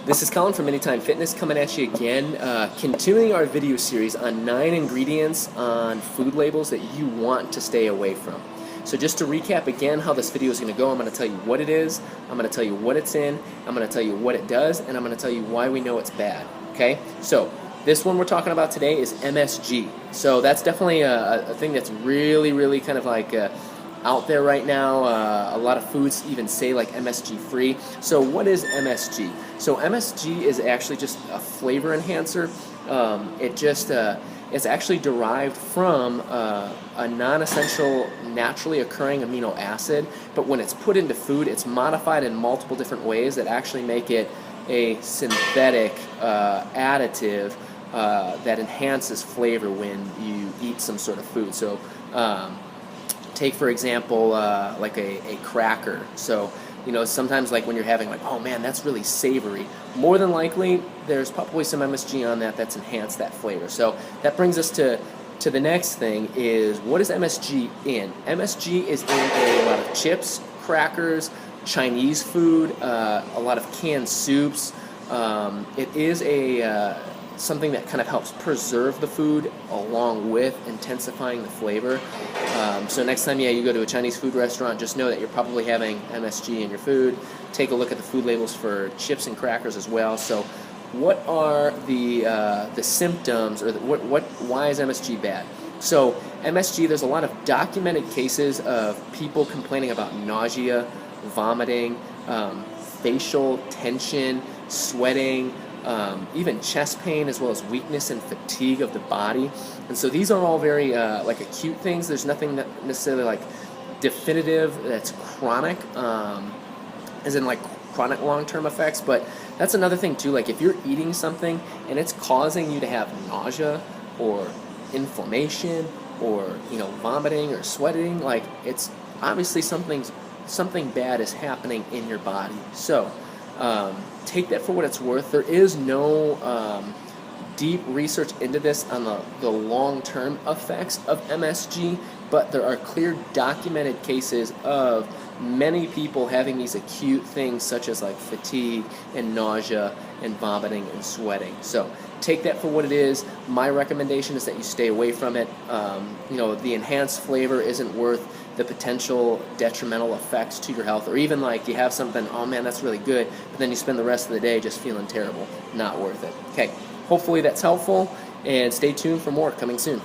This is Colin from Anytime Fitness coming at you again, continuing our video series on 9 ingredients on food labels that you want to stay away from. So just to recap again how this video is going to go, I'm going to tell you what it is, I'm going to tell you what it's in, I'm going to tell you what it does, and I'm going to tell you why we know it's bad. Okay? So this one we're talking about today is MSG. So that's definitely a thing that's really kind of like out there right now. A lot of foods even say like MSG free. So what is MSG? So MSG is actually just a flavor enhancer. It's actually derived from a non-essential naturally occurring amino acid, but when it's put into food, it's modified in multiple different ways that actually make it a synthetic additive that enhances flavor when you eat some sort of food. So take for example like a cracker. So you know, sometimes like when you're having like, oh man, that's really savory, more than likely there's probably some MSG on that that's enhanced that flavor. So that brings us to the next thing is, what is MSG in? MSG is in a lot of chips, crackers, Chinese food, a lot of canned soups. It is something that kind of helps preserve the food along with intensifying the flavor. So next time you go to a Chinese food restaurant, just know that you're probably having MSG in your food. Take a look at the food labels for chips and crackers as well. So what are the symptoms, or why is MSG bad? So MSG, there's a lot of documented cases of people complaining about nausea, vomiting, facial tension, sweating, even chest pain, as well as weakness and fatigue of the body. And so these are all very like acute things. There's nothing that necessarily like definitive that's chronic, as in like chronic long-term effects. But that's another thing too, like if you're eating something and it's causing you to have nausea or inflammation or, you know, vomiting or sweating, like it's obviously something bad is happening in your body. So take that for what it's worth. There is no deep research into this on the long-term effects of MSG, but there are clear documented cases of many people having these acute things such as like fatigue and nausea and vomiting and sweating. So take that for what it is. My recommendation is that you stay away from it. You know, the enhanced flavor isn't worth the potential detrimental effects to your health, or even like you have something, oh man, that's really good, but then you spend the rest of the day just feeling terrible. Not worth it. Okay, hopefully that's helpful, and stay tuned for more coming soon.